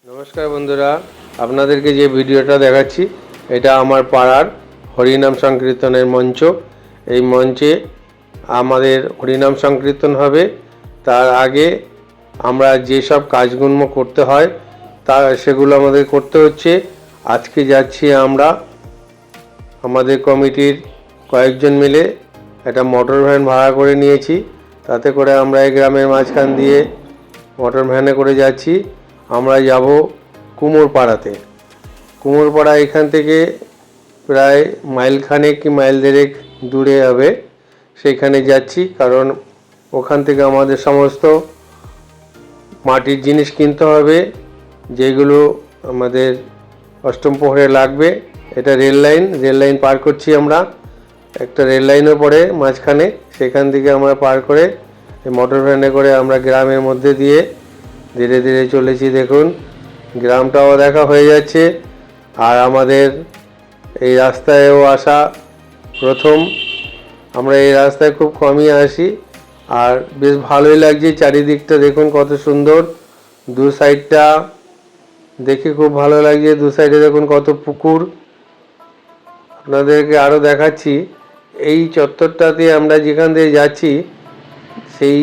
নমস্কার বন্ধুরা, আপনাদেরকে যে ভিডিওটা দেখাচ্ছি এটা আমার পাড়ার হরিনাম সংকীর্তনের মঞ্চ। এই মঞ্চে আমাদের হরিনাম সংকীর্তন হবে। তার আগে আমরা যেসব কাজকর্ম করতে হয় সেগুলো আমাদের করতে হচ্ছে। আজকে যাচ্ছি আমরা আমাদের কমিটির কয়েকজন মিলে একটা মোটর ভ্যান ভাড়া করে নিয়েছি। তাতে করে আমরা এই গ্রামের মাঝখান দিয়ে মোটর ভ্যানে করে যাচ্ছি। আমরা যাব কুমোরপাড়াতে। কুমোরপাড়া এখান থেকে প্রায় মাইলখানেক কি মাইল দেড়েক দূরে হবে। সেইখানে যাচ্ছি কারণ ওখান থেকে আমাদের সমস্ত মাটির জিনিস কিনতে হবে, যেগুলো আমাদের অষ্টম প্রহরে লাগবে। এটা রেল লাইন পার করছি আমরা। একটা রেল লাইনও পড়ে মাঝখানে, সেখান থেকে আমরা পার করে মোটর ভ্যানে করে আমরা গ্রামের মধ্যে দিয়ে ধীরে ধীরে চলেছি। দেখুন গ্রামটাও দেখা হয়ে যাচ্ছে। আর আমাদের এই রাস্তায়ও আসা প্রথম। আমরা এই রাস্তায় খুব কমই আসি, আর বেশ ভালোই লাগছে। চারিদিকটা দেখুন কত সুন্দর, দু সাইডটা দেখে খুব ভালো লাগছে। দু সাইডে দেখুন কত পুকুর। আপনাদেরকে আরও দেখাচ্ছি, এই চত্বরটাতে আমরা যেখান দিয়ে যাচ্ছি সেই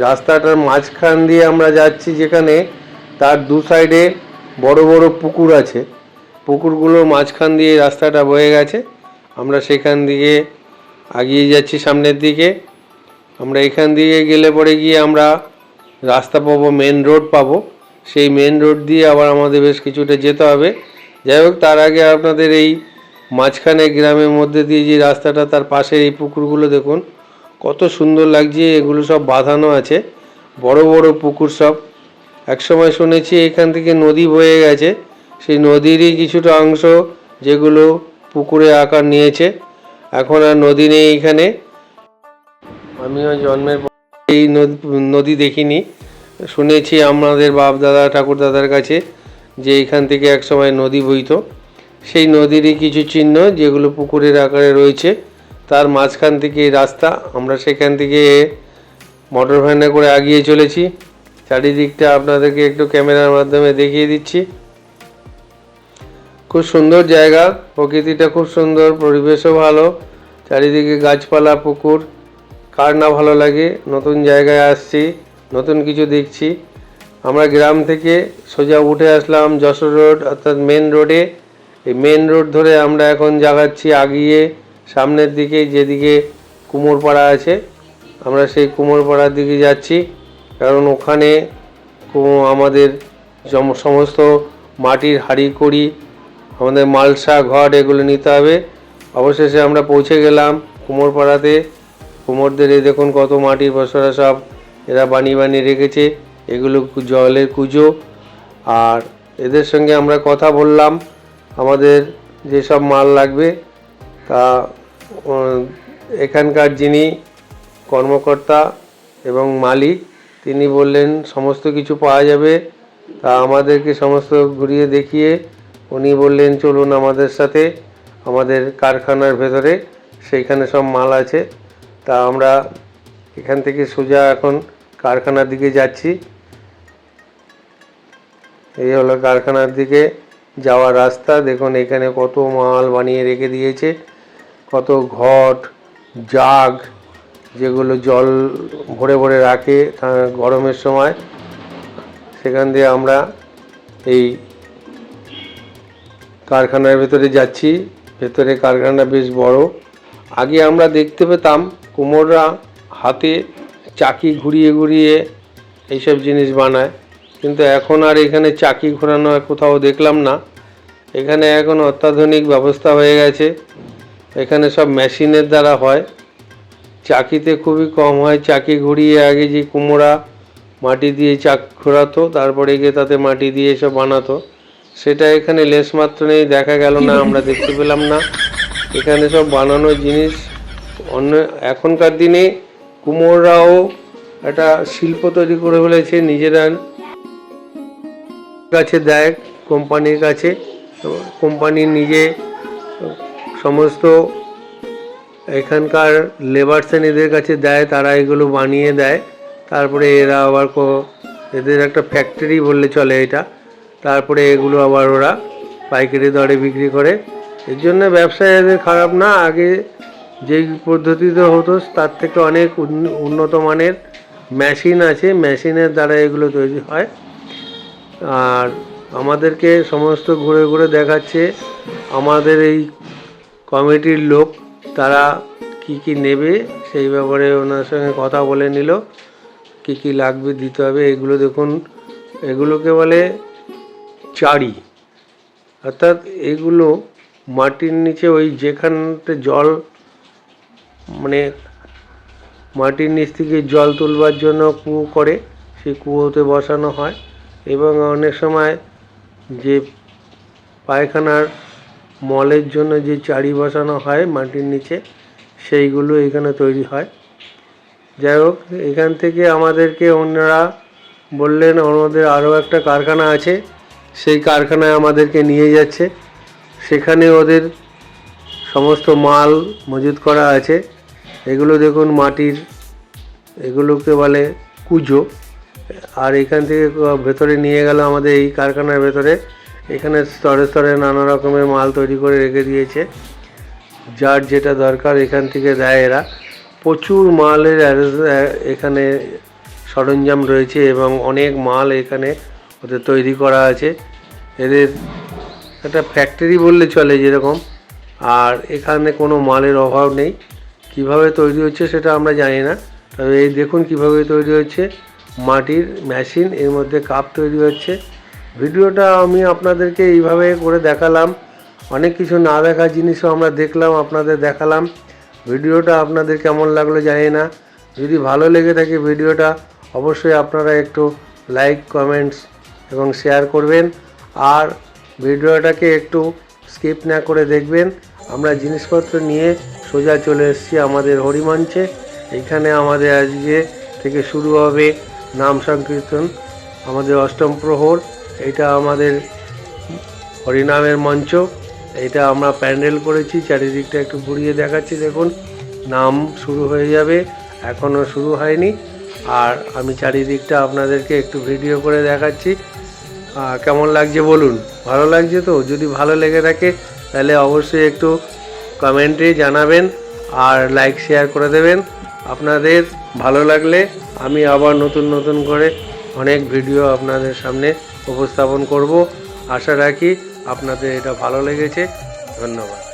রাস্তাটার মাঝখান দিয়ে আমরা যাচ্ছি, যেখানে তার দু সাইডে বড় বড় পুকুর আছে। পুকুরগুলোর মাঝখান দিয়ে রাস্তাটা বয়ে গেছে। আমরা সেখান দিকে এগিয়ে যাচ্ছি সামনের দিকে। আমরা এখান দিয়ে গেলে পরে গিয়ে আমরা রাস্তা পাবো, মেন রোড পাবো। সেই মেন রোড দিয়ে আবার আমাদের বেশ কিছুটা যেতে হবে। যাই হোক, তার আগে আপনাদের এই মাঝখানে গ্রামের মধ্যে দিয়ে যে রাস্তাটা, তার পাশে এই পুকুরগুলো দেখুন কত সুন্দর লাগছে। এগুলো সব বাঁধানো আছে, বড় বড় পুকুর সব। একসময় শুনেছি এখান থেকে নদী বয়ে গেছে, সেই নদীরই কিছুটা অংশ যেগুলো পুকুরে আকার নিয়েছে। এখন আর নদী নেই এখানে। আমিও জন্মের পর এই নদী দেখিনি। শুনেছি আমাদের বাপ দাদা ঠাকুর দাদার কাছে যে এখান থেকে একসময় নদী বইতো। সেই নদীরই কিছু চিহ্ন যেগুলো পুকুরের আকারে রয়েছে, তার মাঝখান থেকে রাস্তা। আমরা সেখান থেকে মোটর ভ্যানে করে এগিয়ে চলেছি। চারিদিকটা আপনাদেরকে একটু ক্যামেরার মাধ্যমে দেখিয়ে দিচ্ছি। খুব সুন্দর জায়গা, প্রকৃতিটা খুব সুন্দর, পরিবেশও ভালো, চারিদিকে গাছপালা, পুকুর। কার না ভালো লাগে? নতুন জায়গায় আসছি, নতুন কিছু দেখছি। আমরা গ্রাম থেকে সোজা উঠে আসলাম যশোর রোড, অর্থাৎ মেন রোডে। এই মেন রোড ধরে আমরা এখন জাগাচ্ছি আগিয়ে সামনের দিকে, যেদিকে কুমোরপাড়া আছে। আমরা সেই কুমোরপাড়ার দিকে যাচ্ছি, কারণ ওখানে আমাদের সমস্ত মাটির হাঁড়ি কড়ি, আমাদের মালসা ঘট এগুলো নিতে হবে। অবশেষে আমরা পৌঁছে গেলাম কুমোরপাড়াতে। কুমোরদের এই দেখুন কত মাটির পসরা সব এরা বানিয়ে রেখেছে। এগুলো জলের কুজো। আর এদের সঙ্গে আমরা কথা বললাম আমাদের যেসব মাল লাগবে, তা এখানকার যিনি কর্মকর্তা এবং মালিক তিনি বললেন সমস্ত কিছু পাওয়া যাবে। তা আমাদেরকে সমস্ত ঘুরিয়ে দেখিয়ে উনি বললেন চলুন আমাদের সাথে আমাদের কারখানার ভেতরে, সেইখানে সব মাল আছে। তা আমরা এখান থেকে সোজা এখন কারখানার দিকে যাচ্ছি। এই হলো কারখানার দিকে যাওয়ার রাস্তা। দেখুন এখানে কত মাল বানিয়ে রেখে দিয়েছে, কত ঘট, জাগ, যেগুলো জল ভরে ভরে রাখে গরমের সময়। সেখান দিয়ে আমরা এই কারখানার ভেতরে যাচ্ছি। ভেতরে কারখানা বেশ বড়। আগে আমরা দেখতে পেতাম কুমোররা হাতে চাকি ঘুরিয়ে ঘুরিয়ে এইসব জিনিস বানায়, কিন্তু এখন আর এখানে চাকি ঘোরানো কোথাও দেখলাম না। এখানে এখন অত্যাধুনিক ব্যবস্থা হয়ে গেছে, এখানে সব মেশিনের দ্বারা হয়। চাকিতে খুবই কম হয়। চাকি ঘুরিয়ে আগে যে কুমোরা মাটি দিয়ে চাক ঘোরাতো, তারপরে গিয়ে তাতে মাটি দিয়ে সব বানাতো, সেটা এখানে লেশমাত্র নেই, দেখা গেল না, আমরা দেখতে পেলাম না। এখানে সব বানানো জিনিস অন্য। এখনকার দিনে কুমোররাও একটা শিল্প তৈরি করে ফেলেছে, নিজেরা কাছে দেয় কোম্পানির কাছে। কোম্পানি নিজে সমস্ত এখানকার লেবার শ্রেণীদের কাছে দেয়, তারা এগুলো বানিয়ে দেয়। তারপরে এরা আবার এদের একটা ফ্যাক্টরি বললে চলে এটা। তারপরে এগুলো আবার ওরা পাইকারি দরে বিক্রি করে। এর জন্য ব্যবসা এদের খারাপ না, আগে যেই পদ্ধতিতে হতো তার থেকে অনেক উন্নত মানের মেশিন আছে, মেশিনের দ্বারা এগুলো তৈরি হয়। আর আমাদেরকে সমস্ত ঘুরে ঘুরে দেখাচ্ছে আমাদের এই কমিটির লোক, তারা কি কি নেবে সেই ব্যাপারে ওনার সঙ্গে কথা বলে নিল, কি কি লাগবে দিতে হবে। এগুলো দেখুন, এগুলোকে বলে চাড়ি, অর্থাৎ এগুলো মাটির নিচে ওই যেখানতে জল মানে মাটির নিচ থেকে জল তুলবার জন্য কুয়ো করে, সেই কুয়োতে বসানো হয়। এবং অনেক সময় যে পায়খানার মলের জন্য যে চাড়ি বসানো হয় মাটির নিচে, সেইগুলো এখানে তৈরি হয়। যাই হোক, এখান থেকে আমাদেরকে ওনারা বললেন ওনাদের আরও একটা কারখানা আছে, সেই কারখানায় আমাদেরকে নিয়ে যাচ্ছে। সেখানে ওদের সমস্ত মাল মজুত করা আছে। এগুলো দেখুন মাটির, এগুলোকে বলে কুজো। আর এখান থেকে ভেতরে নিয়ে গেল আমাদের এই কারখানার ভেতরে। এখানে স্তরে স্তরে নানা রকমের মাল তৈরি করে রেখে দিয়েছে, যার যেটা দরকার এখান থেকে দেয় এরা। প্রচুর মালের এখানে সরঞ্জাম রয়েছে এবং অনেক মাল এখানে ওদের তৈরি করা আছে। এদের একটা ফ্যাক্টরি বললে চলে যেরকম। আর এখানে কোনো মালের অভাব নেই। কিভাবে তৈরি হচ্ছে সেটা আমরা জানি না, তবে এই দেখুন কিভাবে তৈরি হচ্ছে। মাটির মেশিন, এর মধ্যে কাপ তৈরি হচ্ছে। ভিডিওটা আমি আপনাদেরকে এইভাবে করে দেখালাম, অনেক কিছু না দেখার জিনিসও আমরা দেখলাম, আপনাদের দেখালাম। ভিডিওটা আপনাদের কেমন লাগলো জানি না। যদি ভালো লেগে থাকে ভিডিওটা, অবশ্যই আপনারা একটু লাইক, কমেন্টস এবং শেয়ার করবেন। আর ভিডিওটাকে একটু স্কিপ না করে দেখবেন। আমরা জিনিসপত্র নিয়ে সোজা চলে এসেছি আমাদের হরিমঞ্চে। এইখানে আমাদের আজকে থেকে শুরু হবে নাম সংকীর্তন, আমাদের অষ্টম প্রহর। এটা আমাদের হরিনামের মঞ্চ, এটা আমরা প্যান্ডেল করেছি। চারিদিকটা একটু ঘুরিয়ে দেখাচ্ছি, দেখুন নাম শুরু হয়ে যাবে, এখনও শুরু হয়নি। আর আমি চারিদিকটা আপনাদেরকে একটু ভিডিও করে দেখাচ্ছি। কেমন লাগছে বলুন, ভালো লাগছে তো? যদি ভালো লেগে থাকে তাহলে অবশ্যই একটু কমেন্টে জানাবেন আর লাইক শেয়ার করে দেবেন। আপনাদের ভালো লাগলে আমি আবার নতুন নতুন করে অনেক ভিডিও আপনাদের সামনে উপস্থাপন করব। আশা রাখি আপনাদের এটা ভালো লেগেছে। ধন্যবাদ।